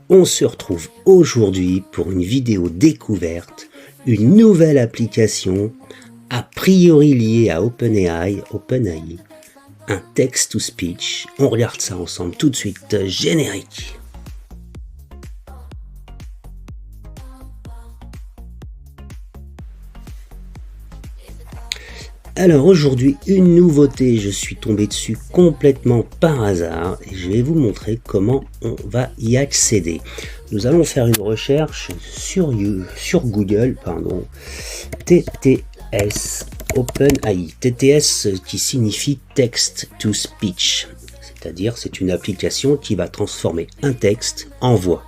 On se retrouve aujourd'hui pour une vidéo découverte, une nouvelle application a priori liée à OpenAI, un text-to-speech. On regarde ça ensemble tout de suite, générique. Alors aujourd'hui, une nouveauté, je suis tombé dessus complètement par hasard et je vais vous montrer comment on va y accéder. Nous allons faire une recherche sur Google, TTS OpenAI, TTS qui signifie Text to Speech, c'est-à-dire c'est une application qui va transformer un texte en voix.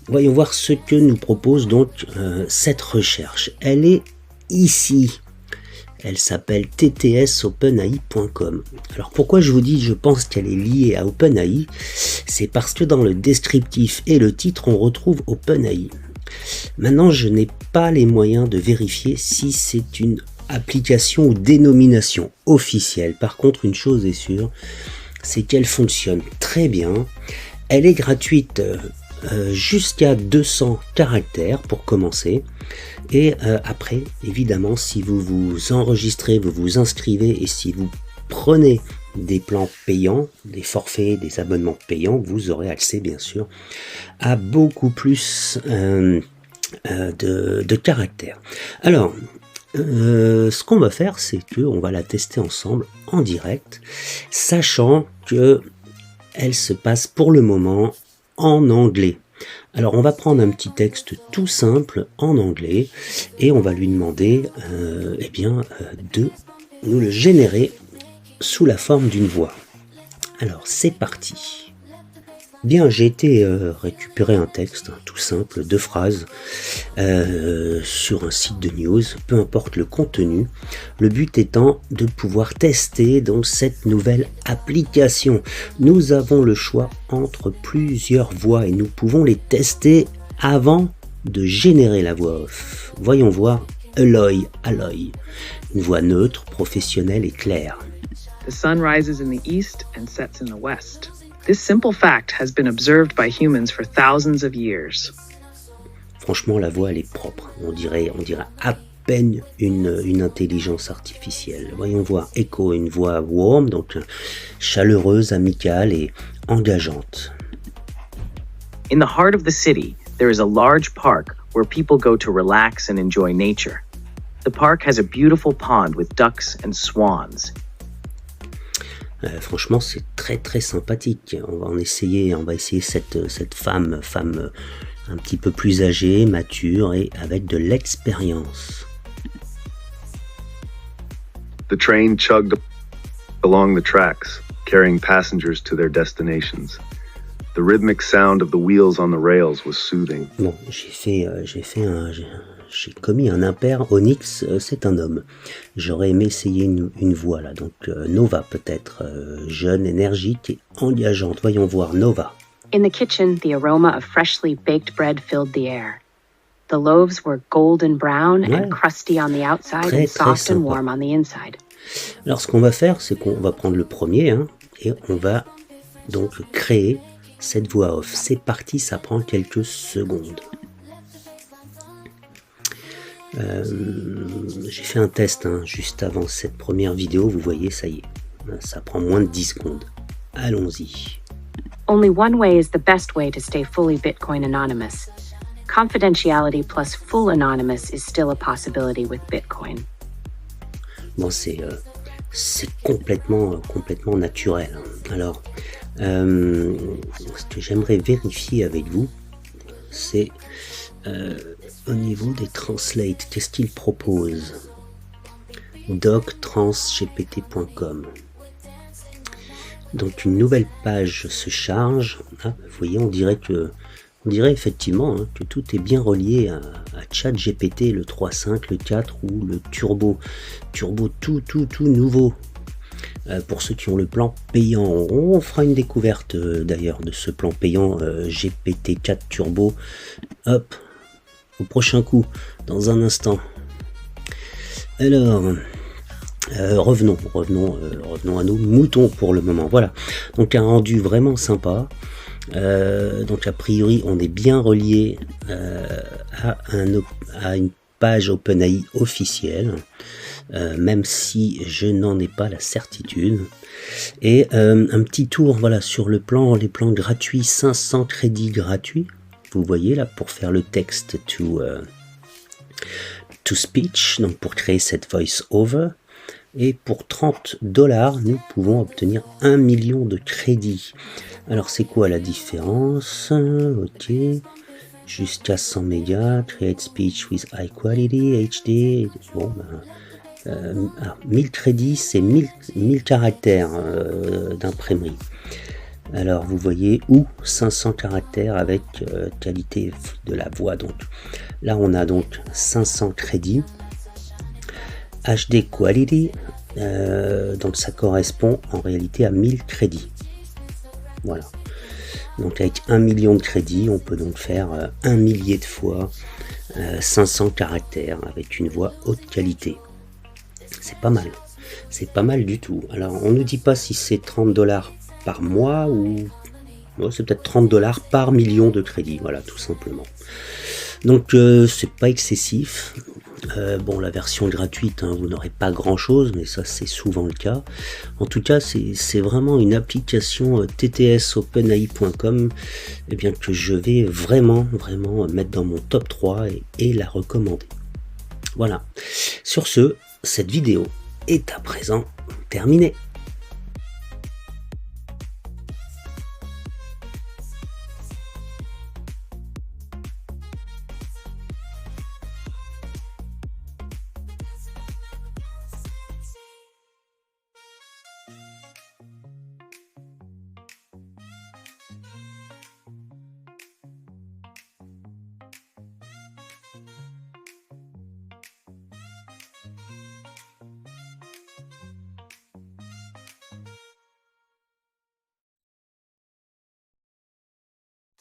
Voyons voir ce que nous propose donc cette recherche. Elle est ici. Elle s'appelle ttsopenai.com. Alors pourquoi je vous dis je pense qu'elle est liée à OpenAI? C'est parce que dans le descriptif et le titre on retrouve OpenAI. Maintenant je n'ai pas les moyens de vérifier si c'est une application ou dénomination officielle. Par contre une chose est sûre, c'est qu'elle fonctionne très bien. Elle est gratuite jusqu'à 200 caractères pour commencer. Et après, évidemment, si vous vous enregistrez, vous vous inscrivez et si vous prenez des plans payants, des forfaits, des abonnements payants, vous aurez accès bien sûr à beaucoup plus de caractères. Alors, ce qu'on va faire, c'est qu'on va la tester ensemble en direct, sachant que elle se passe pour le moment en anglais. Alors on va prendre un petit texte tout simple en anglais et on va lui demander de nous le générer sous la forme d'une voix. Alors c'est parti. Bien, j'ai été récupérer un texte tout simple, 2 phrases, sur un site de news, peu importe le contenu. Le but étant de pouvoir tester donc cette nouvelle application. Nous avons le choix entre plusieurs voix et nous pouvons les tester avant de générer la voix off. Voyons voir Alloy, une voix neutre, professionnelle et claire. The sun rises in the east and sets in the west. This simple fact has been observed by humans for thousands of years. Franchement, la voix, elle est propre. On dirait à peine une intelligence artificielle. Voyons voir Echo, une voix warm, donc chaleureuse, amicale et engageante. In the heart of the city, there is a large park where people go to relax and enjoy nature. The park has a beautiful pond with ducks and swans. Franchement, c'est très très sympathique. On va essayer cette femme un petit peu plus âgée, mature et avec de l'expérience. The train chugged along the tracks, carrying passengers to their destinations. The rhythmic sound of the wheels on the rails was soothing. Bon, j'ai commis un impair. Onyx, c'est un homme. J'aurais aimé essayer une voix là. Donc Nova peut-être, jeune, énergique et engageante. Voyons voir Nova. In the kitchen, the aroma of freshly baked bread filled the air. The loaves were golden brown and crusty on the outside and soft and warm on the inside. Alors ce qu'on va faire, c'est qu'on va prendre le premier et on va donc créer cette voix off. C'est parti, ça prend quelques secondes. J'ai fait un test juste avant cette première vidéo, vous voyez, ça y est, ça prend moins de 10 secondes. Allons-y. Only one way is the best way to stay fully Bitcoin anonymous. Confidentiality plus full anonymous is still a possibility with Bitcoin. Bon, c'est complètement naturel. Alors, ce que j'aimerais vérifier avec vous, c'est au niveau des translates, qu'est-ce qu'il propose? doctransgpt.com. Donc une nouvelle page se charge. Vous voyez, on dirait effectivement que tout est bien relié à ChatGPT, le 3.5, le 4 ou le Turbo tout nouveau. Pour ceux qui ont le plan payant, on fera une découverte d'ailleurs de ce plan payant GPT-4 Turbo. Hop, au prochain coup, dans un instant. Alors, Revenons à nos moutons pour le moment. Voilà, donc un rendu vraiment sympa. Donc a priori on est bien relié à une page OpenAI officielle, même si je n'en ai pas la certitude. Et un petit tour voilà sur les plans gratuits, 500 crédits gratuits. Vous voyez là pour faire le texte to speech, donc pour créer cette voice over. Et pour $30, nous pouvons obtenir 1 million de crédits. Alors c'est quoi la différence? Ok, jusqu'à 100 mégas, create speech with high quality, HD. Bon, ben, 1000 crédits, c'est 1000 caractères d'imprimerie. Alors vous voyez, ou 500 caractères avec qualité de la voix. Donc là on a donc 500 crédits. HD Quality, donc ça correspond en réalité à 1000 crédits. Voilà. Donc avec 1 million de crédits, on peut donc faire 1 millier de fois 500 caractères avec une voix haute qualité. C'est pas mal. C'est pas mal du tout. Alors on ne dit pas si c'est $30 par mois ou... Bon, c'est peut-être $30 par million de crédits. Voilà, tout simplement. Donc c'est pas excessif. Bon, la version gratuite, hein, vous n'aurez pas grand chose, mais ça c'est souvent le cas. En tout cas, c'est vraiment une application ttsopenai.com que je vais vraiment mettre dans mon top 3 et la recommander. Voilà. Sur ce, cette vidéo est à présent terminée.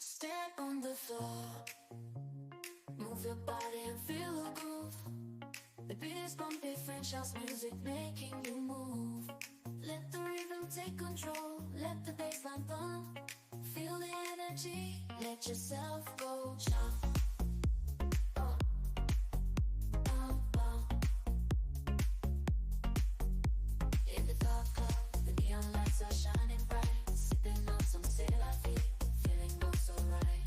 Step on the floor, move your body and feel the groove. The beat is bumpy, French house music making you move. Let the rhythm take control, let the bassline bump. Feel the energy, let yourself go. Jump. In the dark club, the neon lights are shining bright. Sipping on some C'est La Vie, feeling oh so right.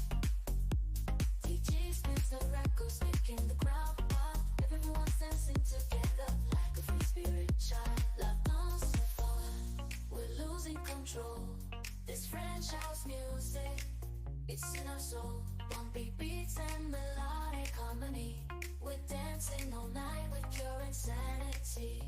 DJ spins the records, making the crowd wild. Everyone's dancing together like a free spirit child. Love knows so far, we're losing control. This French house music, it's in our soul. Bumpy beats and melodic harmony. We're dancing all night with pure insanity.